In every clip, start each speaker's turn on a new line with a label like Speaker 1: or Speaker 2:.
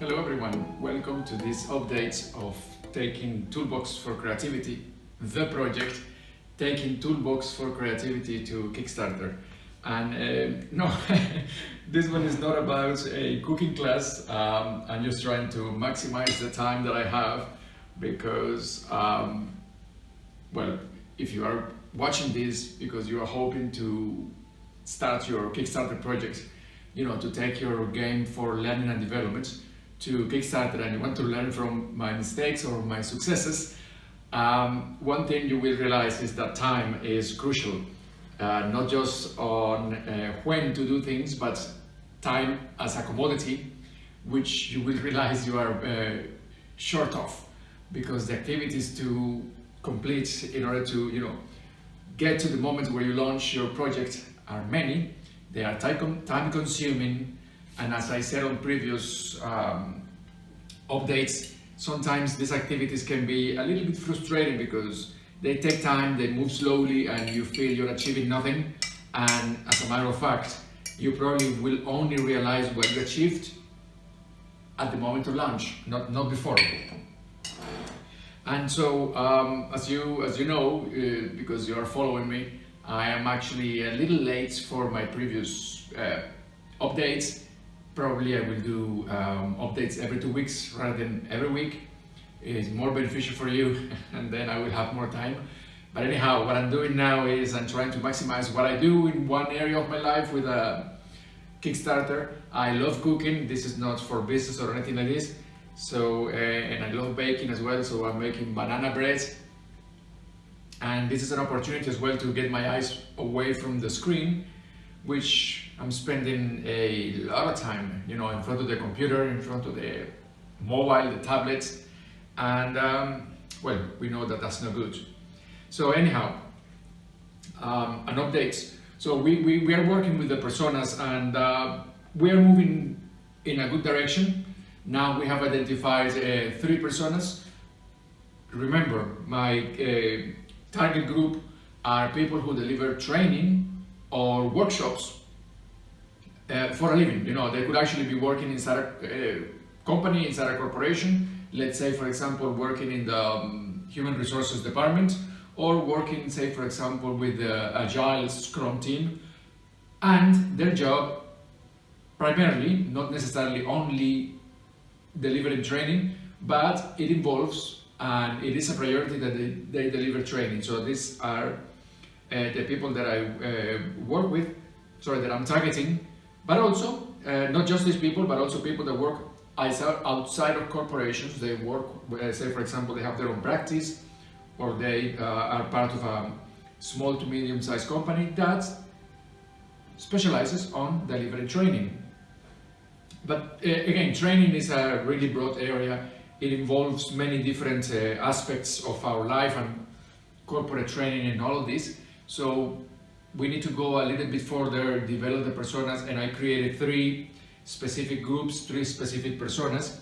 Speaker 1: Hello everyone, welcome to this update of taking Toolbox for Creativity, the project, taking Toolbox for Creativity to Kickstarter. And no, this one is not about a cooking class. I'm just trying to maximize the time that I have because, well, if you are watching this because you are hoping to start your Kickstarter project, to take your game for learning and development to Kickstarter, and you want to learn from my mistakes or my successes, one thing you will realize is that time is crucial, not just on when to do things, but time as a commodity, which you will realize you are short of, because the activities to complete in order to get to the moment where you launch your project are many. They are time consuming, and as I said on previous updates, sometimes these activities can be a little bit frustrating because they take time, they move slowly, and you feel you're achieving nothing. And as a matter of fact, you probably will only realize what you achieved at the moment of launch, not before. And so, as you know, because you are following me, I am actually a little late for my previous updates. Probably I will do updates every 2 weeks rather than every week. It's more beneficial for you and then I will have more time. But anyhow, what I'm doing now is I'm trying to maximize what I do in one area of my life with a Kickstarter. I love cooking. This is not for business or anything like this. So, and I love baking as well, so I'm making banana bread. And this is an opportunity as well to get my eyes away from the screen, which I'm spending a lot of time, in front of the computer, in front of the mobile, the tablets, and well, we know that that's not good. So anyhow, an update. So we are working with the personas, and we are moving in a good direction. Now we have identified 3 personas. Remember, my target group are people who deliver training or workshops for a living. They could actually be working inside a company, inside a corporation. Let's say, for example, working in the human resources department, or working, say, for example, with the Agile Scrum team. And their job, primarily, not necessarily only delivering training, but it involves, and it is a priority that they deliver training. So these are the people that I work with, that I'm targeting, but also not just these people, but also people that work outside of corporations. They work, say for example, they have their own practice, or they are part of a small to medium-sized company that specializes on delivering training. But again, training is a really broad area. It involves many different aspects of our life and corporate training and all of this. So we need to go a little bit further, develop the personas, and I created 3 specific groups, 3 specific personas,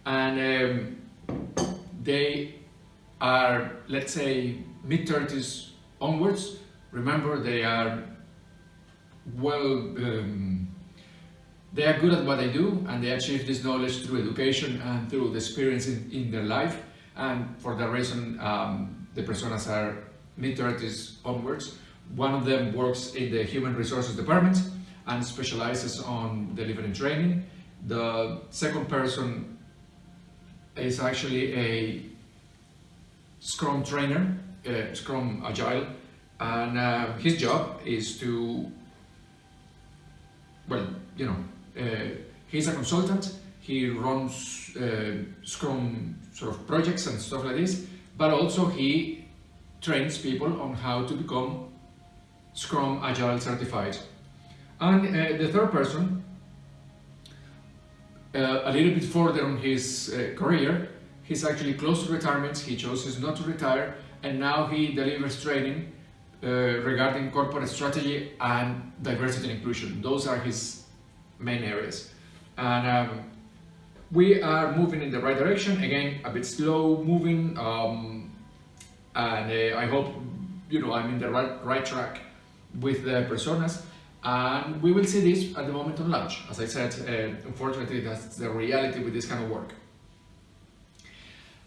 Speaker 1: and they are, let's say, mid-30s onwards. Remember, they are they are good at what they do, and they achieve this knowledge through education and through the experience in their life, and for that reason the personas are mid-30s onwards. One of them works in the human resources department and specializes on delivering training. The second person is actually a Scrum trainer, Scrum Agile, and his job is to, he's a consultant. He runs Scrum sort of projects and stuff like this, but also he trains people on how to become Scrum Agile certified. And the third person, a little bit further on his career, he's actually close to retirement. He chooses not to retire, and now he delivers training regarding corporate strategy and diversity and inclusion. Those are his main areas. And we are moving in the right direction. Again, a bit slow moving, and I hope I'm in the right track with the personas. And we will see this at the moment of launch. As I said, unfortunately, that's the reality with this kind of work.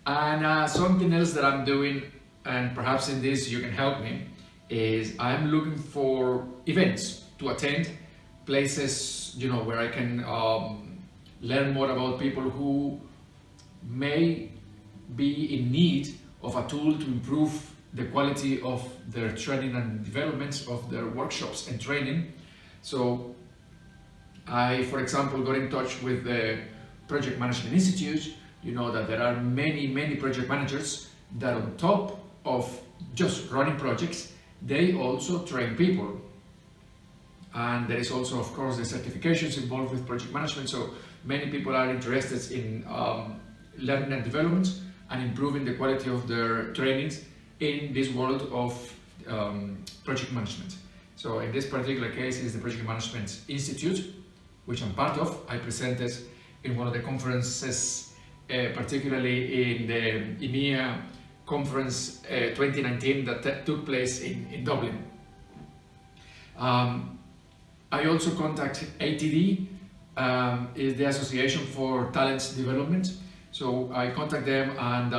Speaker 1: And something else that I'm doing, and perhaps in this you can help me, is I'm looking for events to attend, places where I can learn more about people who may be in need of a tool to improve the quality of their training and development of their workshops and training. So I, for example, got in touch with the Project Management Institute. You know that there are many project managers that on top of just running projects, they also train people. And there is also, of course, the certifications involved with project management. So many people are interested in learning and development and improving the quality of their trainings in this world of project management. So in this particular case is the Project Management Institute, which I'm part of. I presented in one of the conferences, particularly in the EMEA conference 2019 that took place in Dublin. I also contact ATD, is the Association for Talent Development. So I contact them, and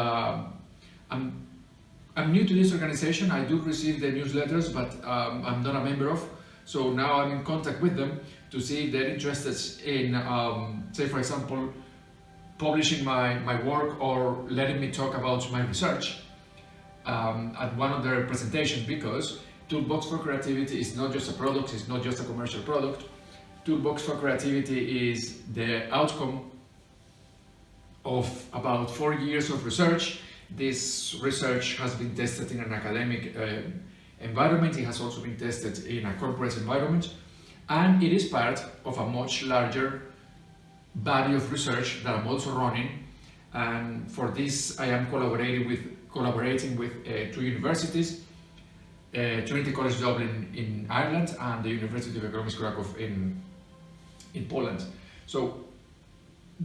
Speaker 1: I'm new to this organization. I do receive the newsletters, but I'm not a member of. So now I'm in contact with them to see if they're interested in, say for example, publishing my work or letting me talk about my research at one of their presentations, because Toolbox for Creativity is not just a product, it's not just a commercial product. Toolbox for Creativity is the outcome of about 4 years of research. This research has been tested in an academic environment, it has also been tested in a corporate environment, and it is part of a much larger body of research that I'm also running. And for this I am collaborating with 2 universities, Trinity College Dublin in Ireland and the University of Economics Krakow in Poland. So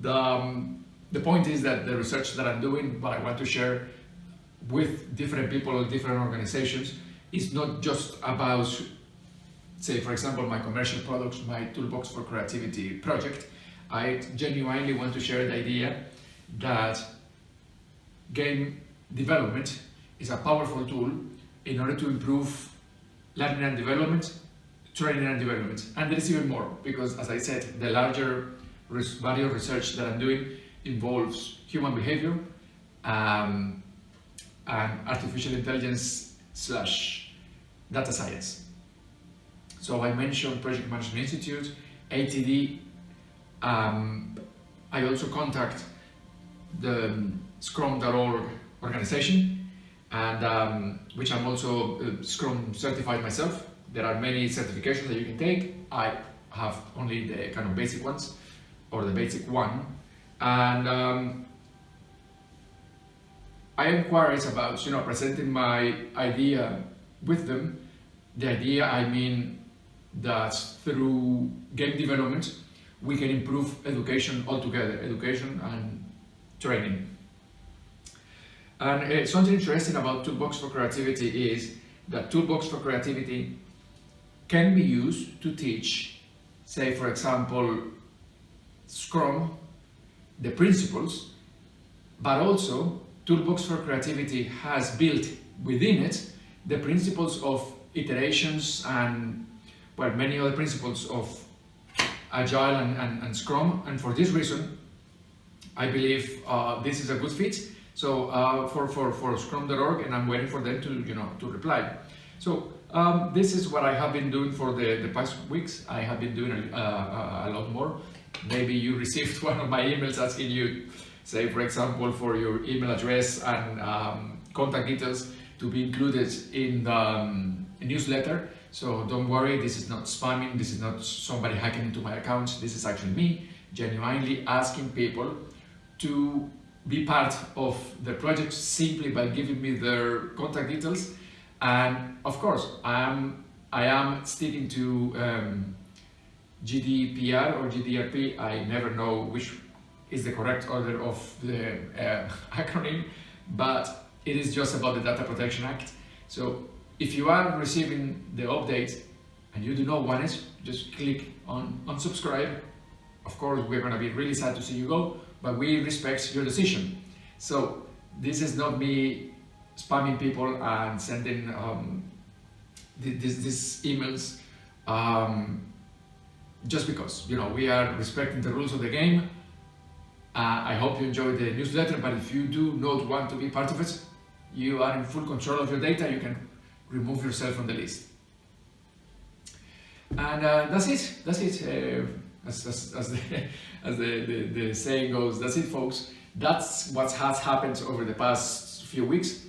Speaker 1: the point is that the research that I'm doing, what I want to share with different people, different organizations, is not just about, say for example, my commercial products, my Toolbox for Creativity project. I genuinely want to share the idea that game development is a powerful tool in order to improve learning and development, training and development. And there is even more, because as I said, the larger body of research that I'm doing involves human behavior and artificial intelligence / data science. So I mentioned Project Management Institute, ATD. I also contact the Scrum.org organization, and which I'm also Scrum certified myself. There are many certifications that you can take. I have only the kind of basic ones, or the basic one. And I am curious about presenting my idea with them. The idea, I mean that through game development we can improve education altogether, education and training. And something interesting about Toolbox for Creativity is that Toolbox for Creativity can be used to teach, say for example, Scrum, the principles, but also Toolbox for Creativity has built within it the principles of iterations and, well, many other principles of Agile and Scrum. And for this reason, I believe this is a good fit. So for Scrum.org, and I'm waiting for them to reply. So this is what I have been doing for the past weeks. I have been doing a lot more. Maybe you received one of my emails asking you, say for example, for your email address and contact details to be included in the newsletter. So don't worry, this is not spamming, this is not somebody hacking into my account. This is actually me genuinely asking people to be part of the project simply by giving me their contact details. And of course, I am sticking to GDPR or GDRP. I never know which is the correct order of the acronym, but it is just about the Data Protection Act. So if you are receiving the update and you do not want it, just click on unsubscribe. Of course, we're going to be really sad to see you go, but we respect your decision. So this is not me spamming people and sending these emails just because, you know, we are respecting the rules of the game. I hope you enjoy the newsletter, but if you do not want to be part of it, you are in full control of your data. You can remove yourself from the list. And that's it. That's it. As the saying goes, that's it, folks. That's what has happened over the past few weeks.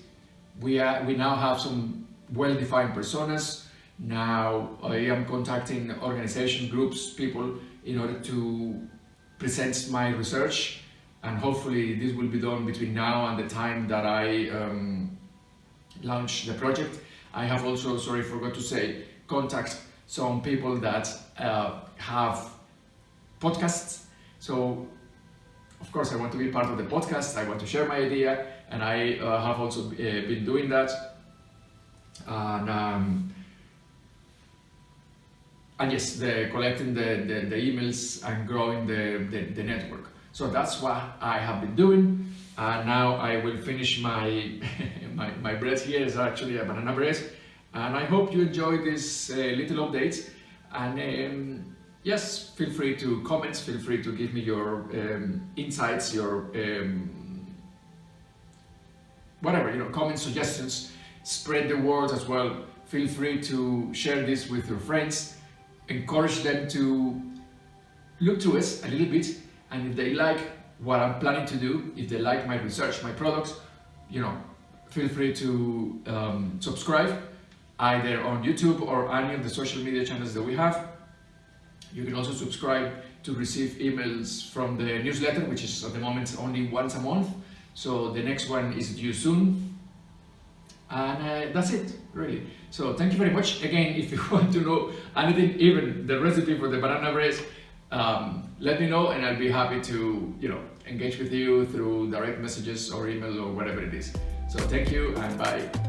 Speaker 1: We now have some well-defined personas. Now I am contacting organization groups, people, in order to present my research, and hopefully this will be done between now and the time that I launch the project. I have also, sorry, forgot to say, contact some people that have podcasts. So of course I want to be part of the podcast, I want to share my idea, and I have also been doing that. And yes, collecting the emails and growing the network. So that's what I have been doing. And now I will finish my my bread here is actually a banana bread. And I hope you enjoy this little update. And yes, feel free to comment, feel free to give me your insights, your whatever, you know, comments, suggestions. Spread the word as well. Feel free to share this with your friends. Encourage them to look to us a little bit, and if they like what I'm planning to do, if they like my research, my products, you know, feel free to subscribe either on YouTube or any of the social media channels that we have. You can also subscribe to receive emails from the newsletter, which is at the moment only once a month. So the next one is due soon. And that's it, really. So thank you very much. Again, if you want to know anything, even the recipe for the banana bread, let me know, and I'll be happy to, you know, engage with you through direct messages or email or whatever it is. So thank you, and bye.